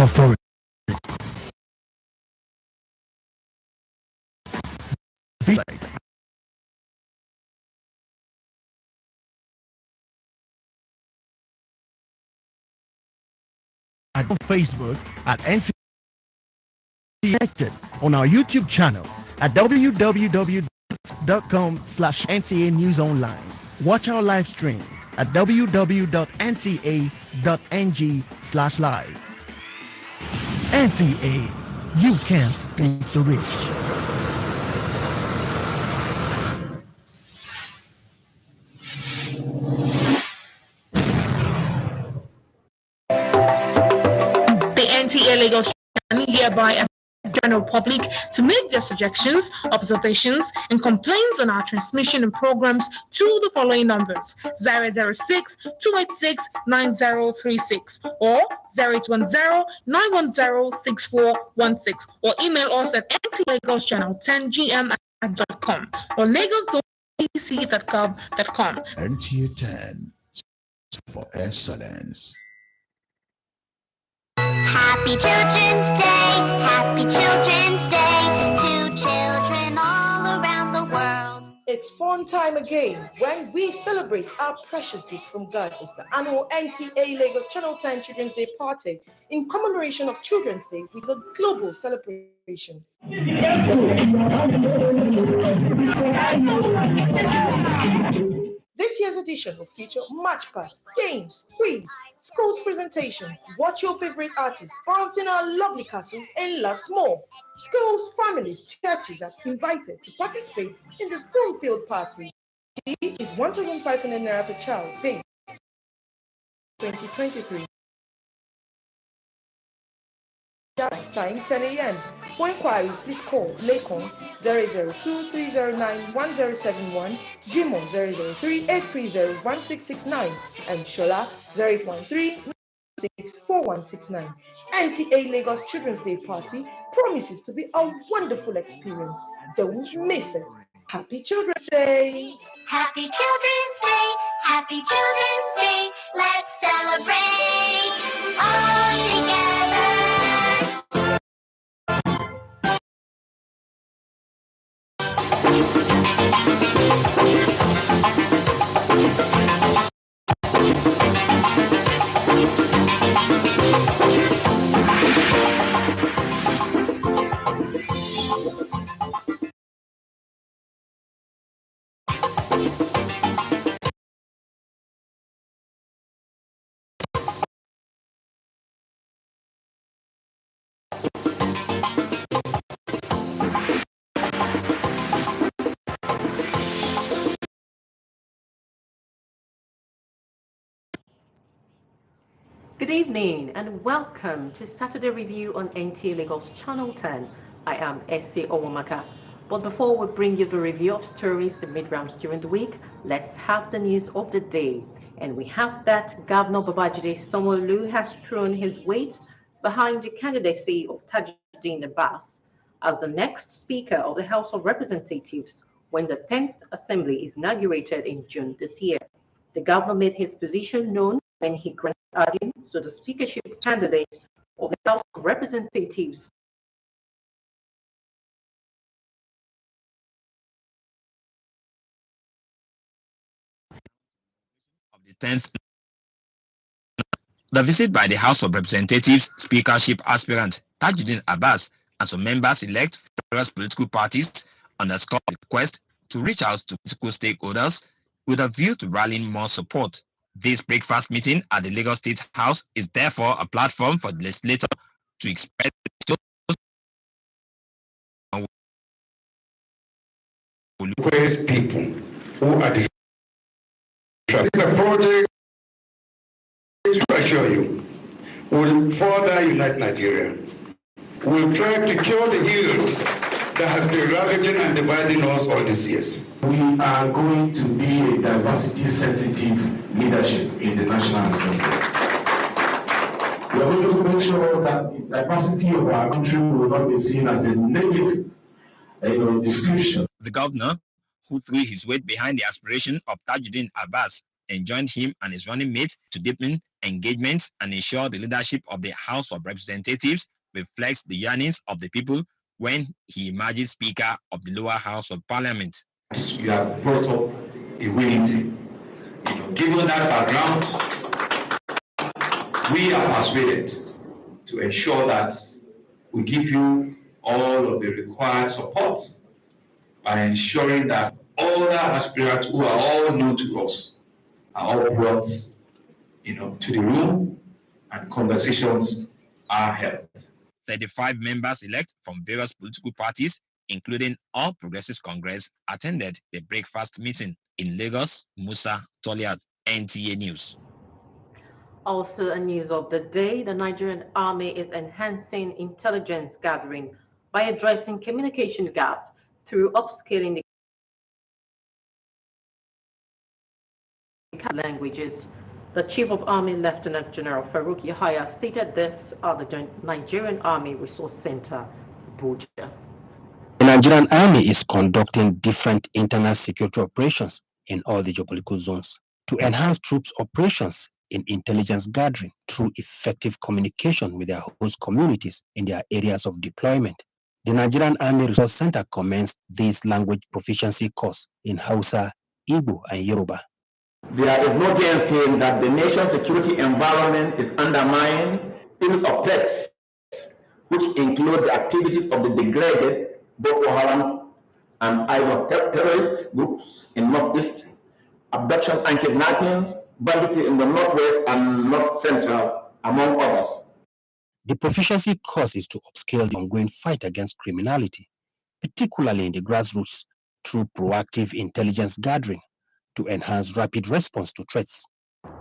authority. On Facebook at NTA Connected, on our YouTube channel at www.com/NTA News Online. Watch our live stream at www.nta.ng/live. NTA, you can't beat the rich. The NTA Lagos channel hereby the general public to make their suggestions, observations, and complaints on our transmission and programs through the following numbers: 006-286-9036 or 0810-910-6416, or email us at ntlagoschannel10gm@com or lagos.ac.gov.com. Nta 10 for excellence. Happy Children's Day, Happy Children's Day to children all around the world. It's fun time again when we celebrate our precious gifts from God. It's the annual NTA Lagos Channel 10 Children's Day Party in commemoration of Children's Day with a global celebration. This year's edition will feature match pass, games, quiz, schools presentation, watch your favorite artists, bouncing our lovely castles, and lots more. Schools, families, churches are invited to participate in the school field party. It is 1,500 naira per child. Date 2023. Time 10 a.m. For inquiries, please call Lakon 002-309-1071, Jimo 003-830-1669, and Shola 0813-964169. NTA Lagos Children's Day Party promises to be a wonderful experience. Don't miss it. Happy Children's Day! Happy Children's Day, Happy Children's Day. Let's celebrate all together. Good evening and welcome to Saturday Review on NTA Lagos Channel 10. I am S.A. Owamaka. But before we bring you the review of stories that made rounds during the week, let's have the news of the day. And we have that Governor Babajide Sanwo-Olu has thrown his weight behind the candidacy of Nta Ch10 as the next Speaker of the House of Representatives when the 10th Assembly is inaugurated in June this year. The governor made his position known when he granted audience to the speakership candidate of the House of Representatives. Of the 10th, the visit by the House of Representatives speakership aspirant Tajuddin Abbas and some members-elect from various political parties underscored the request to reach out to political stakeholders with a view to rallying more support. This breakfast meeting at the Lagos State House is therefore a platform for the legislator to express people who are the this is a project to assure you will further unite Nigeria. We'll try to cure the ills that has been ravaging and dividing us all these years. We are going to be a diversity-sensitive leadership in the National Assembly. We are going to make sure that the diversity of our country will not be seen as a negative description. The governor, who threw his weight behind the aspiration of Tajuddin Abbas, enjoined him and his running mate to deepen engagement and ensure the leadership of the House of Representatives reflects the yearnings of the people when he emerges Speaker of the lower house of Parliament. You have brought up a winning team. Given that background, we are persuaded to ensure that we give you all of the required support by ensuring that all the aspirants who are all new to us are all brought, to the room and conversations are held. 35 members elect from various political parties, including All Progressives Congress, attended the breakfast meeting in Lagos. Musa Toliad, NTA News. Also, a news of the day, the Nigerian Army is enhancing intelligence gathering by addressing communication gap through upscaling the languages. The Chief of Army, Lieutenant General Farouk Yahaya, stated this at the Nigerian Army Resource Center, Abuja. The Nigerian Army is conducting different internal security operations in all the geopolitical zones to enhance troops' operations in intelligence gathering through effective communication with their host communities in their areas of deployment. The Nigerian Army Resource Center commenced this language proficiency course in Hausa, Igbo, and Yoruba. There is no saying that the nation's security environment is undermined fields of threats, which include the activities of the degraded Boko Haram and ISWAP terrorist groups in Northeast, abductions and kidnappings, banditry in the Northwest and North Central, among others. The proficiency course is to upscale the ongoing fight against criminality, particularly in the grassroots, through proactive intelligence gathering to enhance rapid response to threats.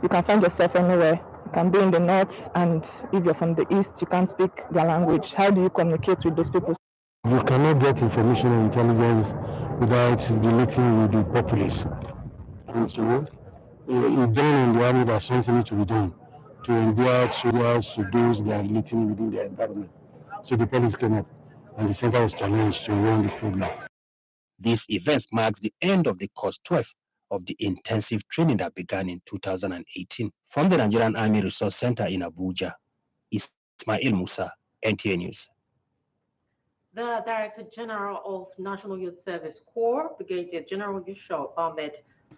You can find yourself anywhere. You can be in the north, and if you're from the east, you can't speak their language. How do you communicate with those people? You cannot get information and intelligence without relating with the populace. And so, it's done in the army that something needs to be done to endure soldiers to those that are relating within their environment. So the police came up, and the center was challenged to run the program. This event marks the end of the course 12 of the intensive training that began in 2018 from the Nigerian Army Resource Center in Abuja. Ismail Musa, NTA News. The Director General of National Youth Service Corps, Brigadier General Yushal Ahmed,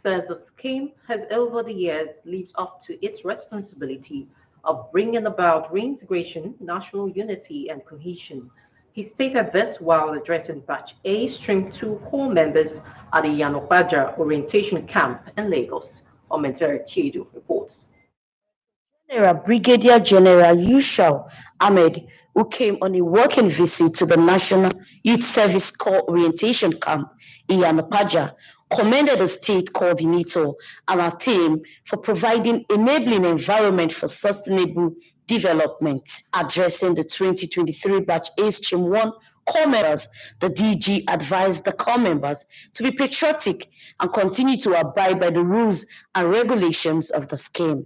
says the scheme has over the years lived up to its responsibility of bringing about reintegration, national unity, and cohesion. He stated this while addressing Batch A Stream 2 Corps members at the Yanopaja Orientation Camp in Lagos. Nta Ch10 reports. Brigadier General Yushal Ahmed, who came on a working visit to the National Youth Service Corps Orientation Camp in Yanopaja, commended the state coordinator and our team for providing enabling environment for sustainable development. Addressing the 2023 Batch A Stream 1 Corps members, the DG advised the Corps members to be patriotic and continue to abide by the rules and regulations of the scheme.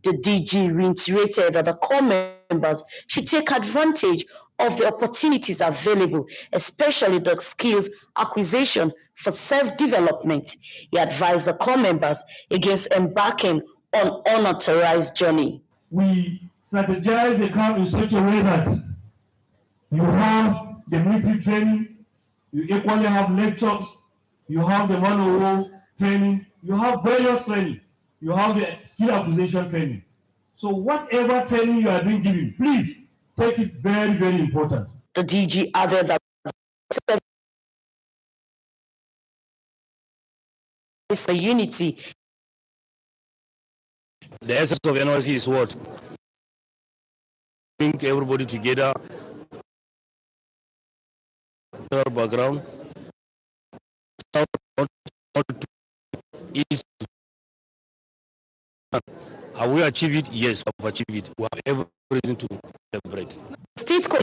The DG reiterated that the Corps members should take advantage of the opportunities available, especially the skills acquisition for self-development. He advised the Corps members against embarking on unauthorized journey. We strategize the camp in such a way that you have the military training, you equally have lectures, you have the manual training, you have various training, you have the skill acquisition training. So whatever training you are being given, please take it very, very important. The DG added that for unity. The essence of NYC is what? Bring everybody together, background, have we achieved it? Yes, we have achieved it. We have every reason to celebrate. State for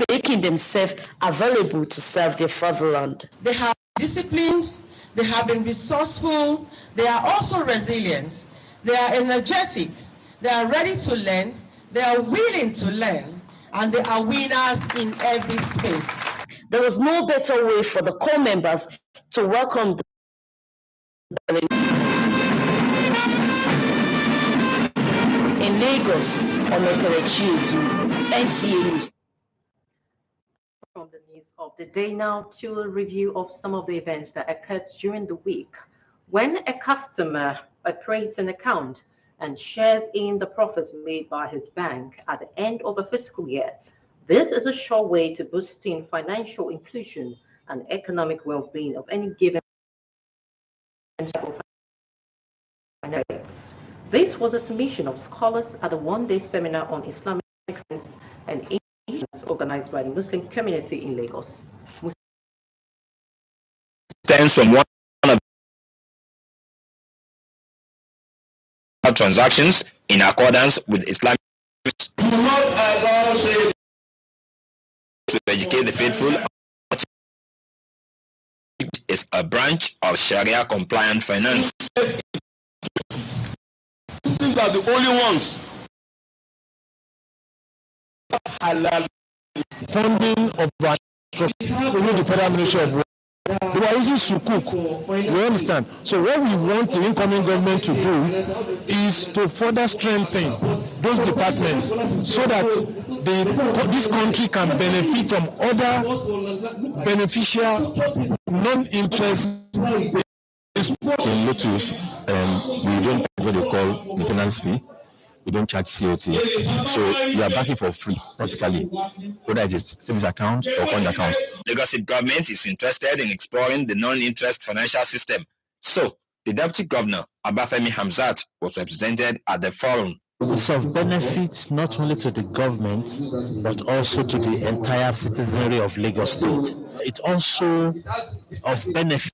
making themselves available to serve their fatherland. They have discipline, they have been resourceful, they are also resilient, they are energetic, they are ready to learn, they are willing to learn, and they are winners in every space. There was no better way for the core members to welcome the in Lagos on Nta Ch10, NTA. From the news of the day now to a review of some of the events that occurred during the week. When a customer operates an account and shares in the profits made by his bank at the end of a fiscal year, this is a sure way to boosting financial inclusion and economic well-being of any given. This was a submission of scholars at a one-day seminar on Islamic finance and Asians organized by the Muslim community in Lagos. Stems from one of the transactions in accordance with Islamic to educate the faithful is a branch of Sharia compliant finance. These are the only ones. Funding of the Federal Ministry of War. They are using sukuk. You understand? So what we want the incoming government to do is to further strengthen those departments so that this country can benefit from other beneficial non-interest. In Lotus, we don't pay what they call maintenance fee. We don't charge COT. So you are backing for free, practically, whether it is savings account or fund account. Lagos State government is interested in exploring the non-interest financial system. So, the Deputy Governor, Abafemi Hamzat, was represented at the forum. It's of benefits not only to the government, but also to the entire citizenry of Lagos State. It's also of benefit.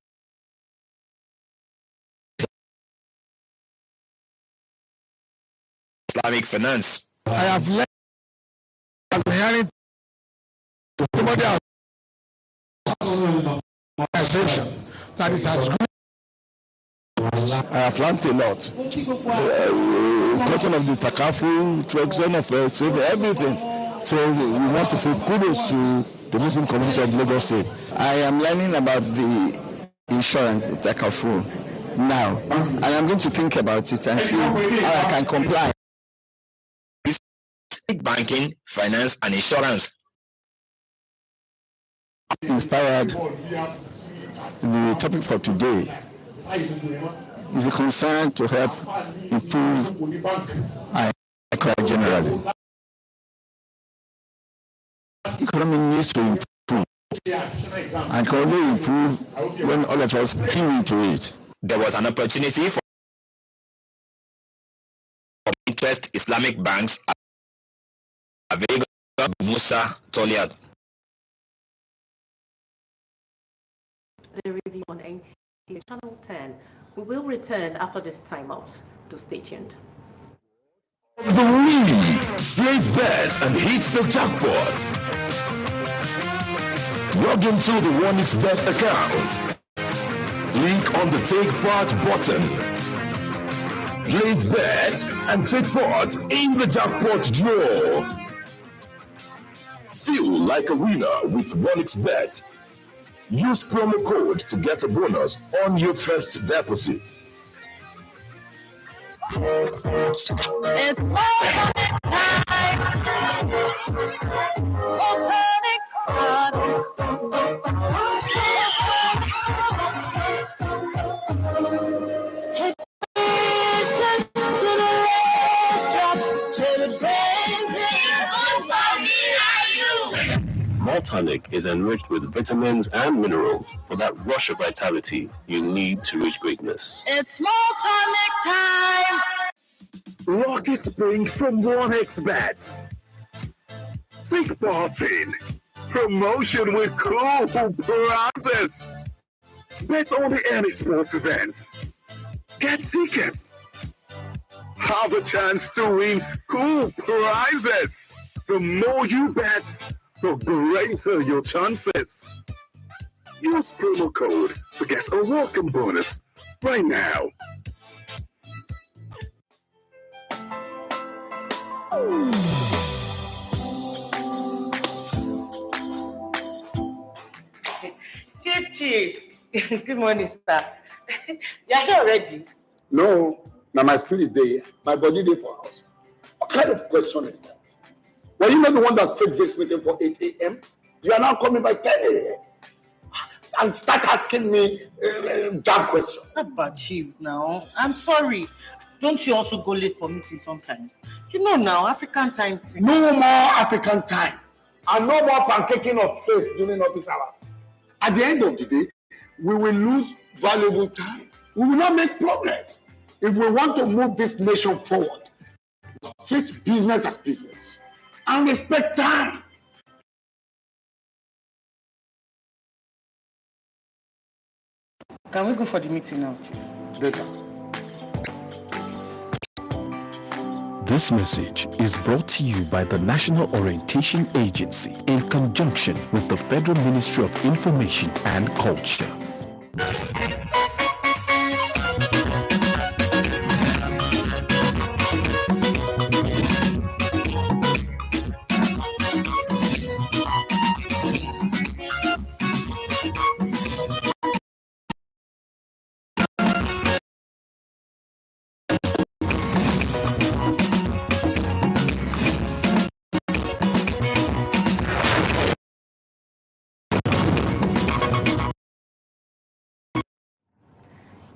Islamic finance. I have learned as a hearing to somebody else organization that it has grown. I have learned a lot. Question of the takafu, question of silver, everything. So we want to say kudos to the Muslim community of Lagos State. I am learning about the insurance, the takafu, now, and I'm going to think about it and see how I can comply. Banking, finance, and insurance. Inspired. The topic for today is a concern to help improve our economy generally. Economy needs to improve and can only improve when all of us key into it. There was an opportunity for interest Islamic banks available to Musa Toliad. The review on NTA Channel 10. We will return after this timeout. To stay tuned. The week, place bets and hit the jackpot. Log into the OneXBet account. Click on the Take Part button. Place bets and take part in the jackpot draw. Feel like a winner with OneXBet. Use promo code to get a bonus on your first deposit. It's Maltonic is enriched with vitamins and minerals for that rush of vitality you need to reach greatness. It's Maltonic time! Rocket Spring from OneXBet. Take part in promotion with cool prizes. Bet on any sports events. Get tickets. Have a chance to win cool prizes. The more you bet, the greater your chances. Use promo code to get a welcome bonus right now. Chief. Good morning, sir. You're here already? No, now my spirit day, my body day for house. What kind of question is that? Were you not the one that fixed this meeting for 8 a.m.? You are now coming by 10 a.m. and start asking me that question. But Chief, now, I'm sorry. Don't you also go late for meetings sometimes? You know now, African time. No more African time. And no more pancaking of face during office hours. At the end of the day, we will lose valuable time. We will not make progress. If we want to move this nation forward, treat business as business and respect time. Can we go for the meeting now, Chief? Later. This message is brought to you by the National Orientation Agency in conjunction with the Federal Ministry of Information and Culture.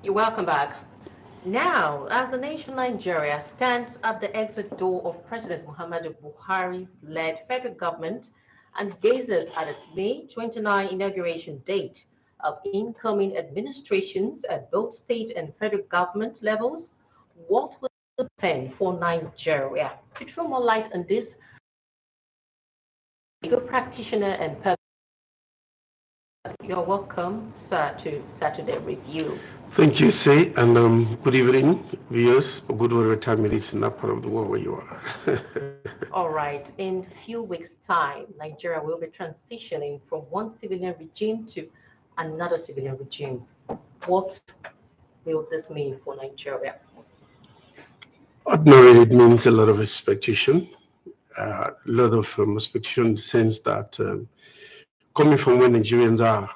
You're welcome back. Now, as the nation Nigeria stands at the exit door of President Muhammadu Buhari's led federal government and gazes at its May 29 inauguration date of incoming administrations at both state and federal government levels, what will it mean for Nigeria? To throw more light on this, legal practitioner and you're welcome, sir, to Saturday Review. Thank you, Say, and good evening, viewers. Good whatever time it is in that part of the world where you are. All right. In a few weeks' time, Nigeria will be transitioning from one civilian regime to another civilian regime. What will this mean for Nigeria? Ordinarily, it means a lot of expectation. A lot of expectation in the sense that coming from where Nigerians are,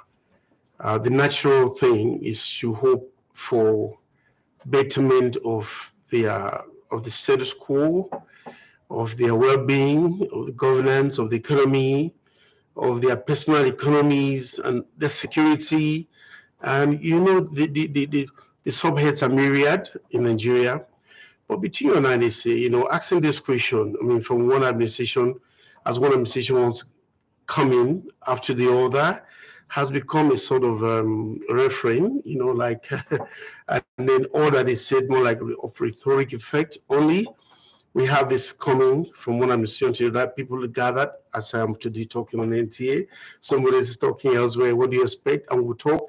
the natural thing is to hope for betterment of the status quo, of their well-being, of the governance, of the economy, of their personal economies, and their security. And you know, the subheads are myriad in Nigeria. But between you and I, they say, you know, asking this question, I mean, from one administration, as one administration wants to come in after the other, has become a sort of refrain, you know, like, and then all that is said more like of rhetoric effect only. We have this coming from one administration to that people gathered, as I am today talking on NTA, somebody is talking elsewhere, what do you expect? And we'll talk.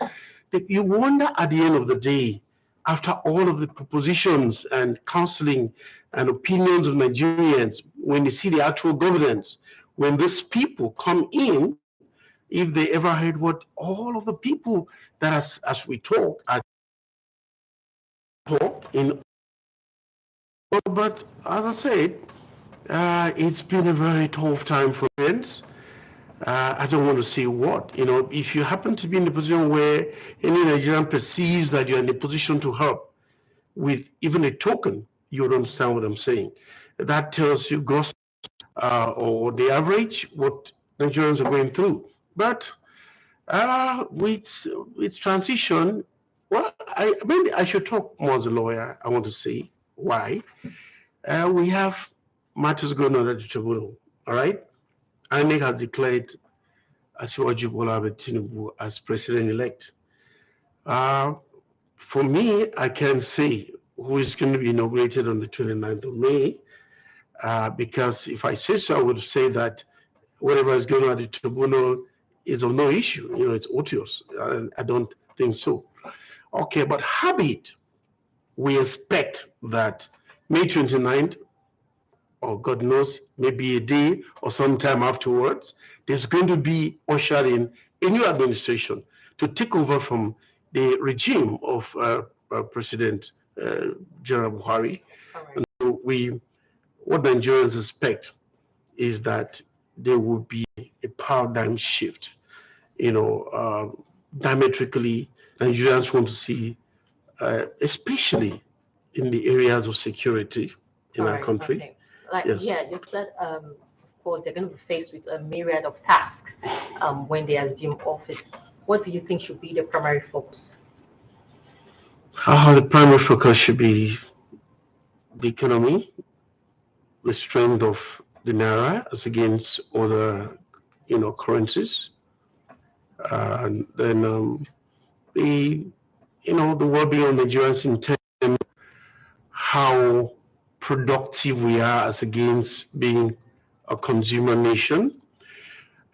You wonder at the end of the day, after all of the propositions and counseling and opinions of Nigerians, when you see the actual governance, when these people come in, if they ever heard what all of the people that as we talk are in. But as I said, it's been a very tough time for friends. I don't want to say what, you know, if you happen to be in a position where any Nigerian perceives that you're in a position to help with even a token, you don't understand what I'm saying. That tells you gross or the average what Nigerians are going through. But with transition, well, maybe I should talk more as a lawyer. I want to say why. We have matters going on at the tribunal, all right? INEC has declared Asiwaju Bola Ahmed Tinubu as president-elect. For me, I can say who is going to be inaugurated on the 29th of May, because if I say so, I would say that whatever is going on at the tribunal is of no issue. You know, it's odious. I don't think so. Okay, but habit, we expect that May 29th, or God knows, maybe a day or sometime afterwards, there's going to be ushered in a new administration to take over from the regime of President General Buhari. Right. And so what Nigerians expect is that there will be a paradigm shift. You know, diametrically Nigerians want to see, especially in the areas of security in our country. Okay. Like, Yes. yeah, you said, of course, they're going to be faced with a myriad of tasks when they assume office. What do you think should be the primary focus? The primary focus should be the economy, the strength of the naira as against other, currencies, and then the, the well-being of Nigerians in terms of how productive we are as against being a consumer nation.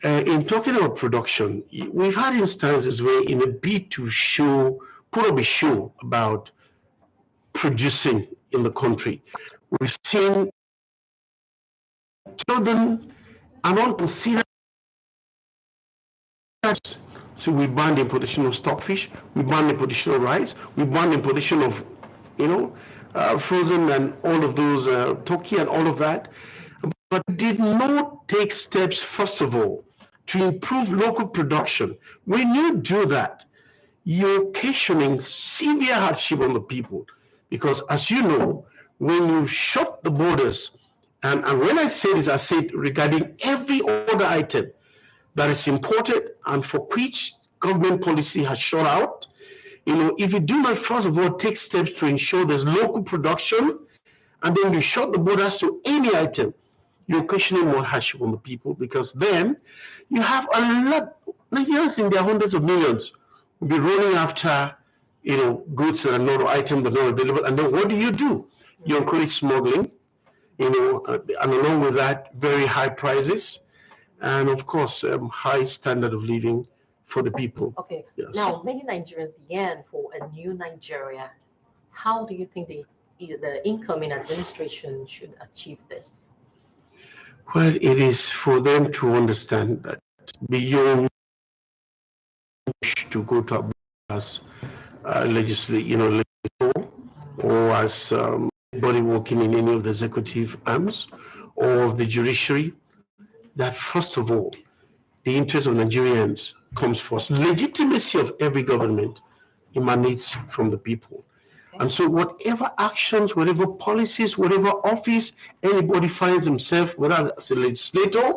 In talking about production, we've had instances where, in a bid to put up a show about producing in the country, we've seen children are not considered. So we ban the importation of stockfish, we ban the importation of rice, we ban the importation of, frozen and all of those, turkey and all of that, but did not take steps, first of all, to improve local production. When you do that, you're occasioning severe hardship on the people, because as you know, when you shut the borders, and when I say this, I say it regarding every other item that is imported and for which government policy has shut out. If you do not, first of all, take steps to ensure there's local production, and then you shut the borders to any item, you're occasioning more hardship on the people, because then you have a lot, Nigerians in their hundreds of millions will be running after, goods that are not, items that are not available, and then what do? You encourage smuggling, and along with that, very high prices, and of course, high standard of living for the people. Okay. Yes. Now, many Nigerians yearn for a new Nigeria. How do you think the incoming administration should achieve this? Well, it is for them to understand that beyond to go to as legislator or as anybody working in any of the executive arms or of the judiciary, that first of all, the interest of Nigerians comes first. Legitimacy of every government emanates from the people. And so whatever actions, whatever policies, whatever office anybody finds himself, whether as a legislator,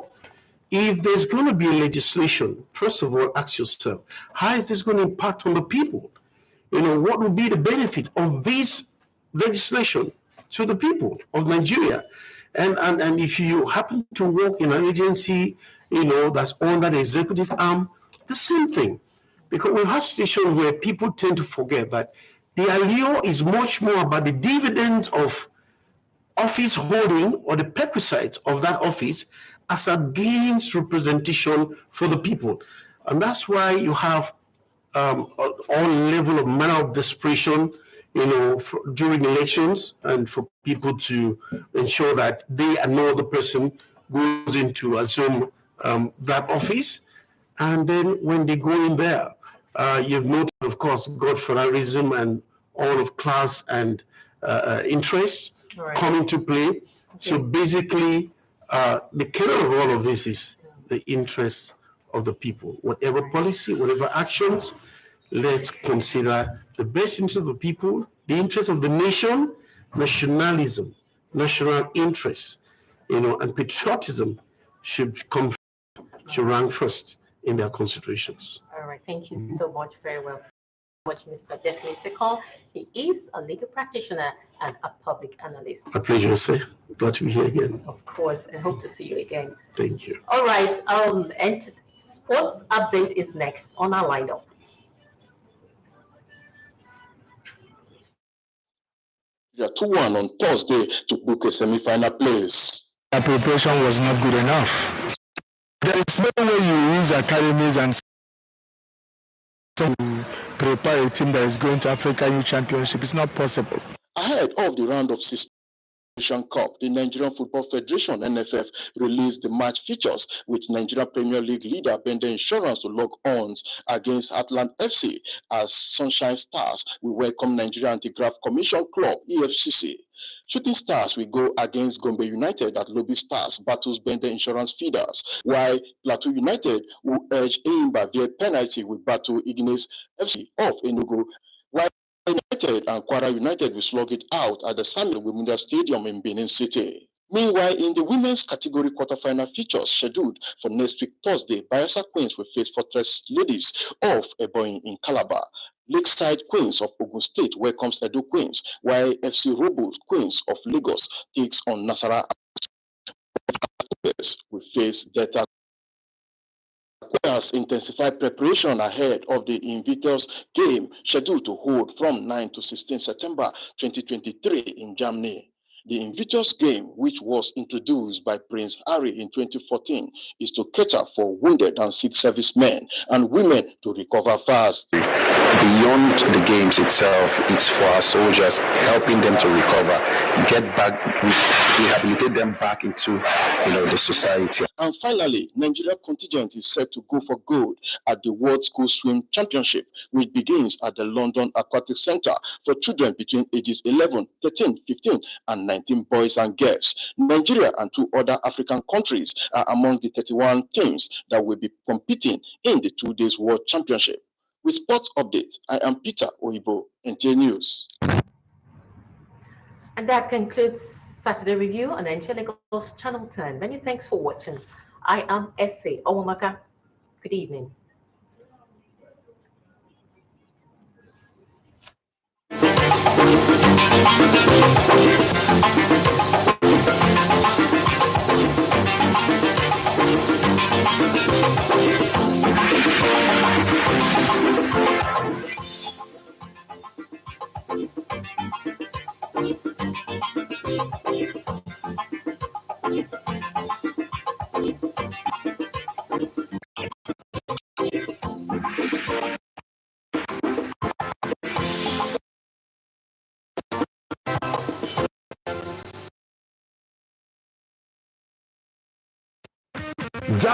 if there's going to be a legislation, first of all, ask yourself, how is this going to impact on the people? What will be the benefit of this legislation to the people of Nigeria? And if you happen to work in an agency, that's under the executive arm, the same thing. Because we have situations where people tend to forget that the allure is much more about the dividends of office holding or the perquisites of that office as against representation for the people. And that's why you have all level of manner of desperation, during elections, and for people to ensure that they and no other person goes in to assume that office. And then when they go in there, you've noted, of course, godfatherism and all of class and interest come into play. Okay. So basically, the kernel of all of this is the interest of the people. Whatever policy, whatever actions, let's consider the best interest of the people, the interest of the nation, nationalism, national interest, and patriotism should rank first in their considerations. All right, thank you so much. Very well. Mr. Desmond Sekol. He is a legal practitioner and a public analyst. A pleasure, sir. Glad to be here again. Of course, and hope to see you again. Thank you. All right, and sports update is next on our lineup. You are 2-1 on Thursday to book a semi-final place. The preparation was not good enough. There is no way you use academies and to prepare a team that is going to Africa Youth Championship. It's not possible. Ahead of the round of 16 Cup, the Nigerian Football Federation (NFF) released the match features with Nigeria Premier League leader Bender Insurance to lock horns against Atlant FC as Sunshine Stars will welcome Nigeria Anti-Graft Commission Club (EFCC). Shooting Stars will go against Gombe United at Lobby Stars battles Bender Insurance Feeders, while Plateau United will urge Eimba via penalty with battle Ignis FC of Enugu, while United and Kwara United will slug it out at the Samuel Wimunda Stadium in Benin City. Meanwhile, in the women's category quarterfinal features scheduled for next week Thursday, Bayelsa Queens will face Fortress Ladies of Ebonyi in Calabar. Lakeside Queens of Ogun State welcomes Edo Queens, while FC Robo Queens of Lagos takes on Nasarawa. Will face Delta Queens intensified preparation ahead of the Invictus game scheduled to hold from 9 to 16 September 2023 in Germany. The Invictus game, which was introduced by Prince Harry in 2014, is to cater for wounded and sick servicemen and women to recover fast. Beyond the games itself, it's for our soldiers, helping them to recover, get back, rehabilitate them back into the society. And finally, Nigeria contingent is set to go for gold at the World School Swim Championship, which begins at the London Aquatic Center for children between ages 11, 13, 15, and 19 boys and girls. Nigeria and 2 other African countries are among the 31 teams that will be competing in the 2 days World Championship. With sports updates, I am Peter Oyibo, Nta News. And that concludes Saturday Review on Nta Lagos Channel 10. Many thanks for watching. I am Ese Owamaka. Good evening.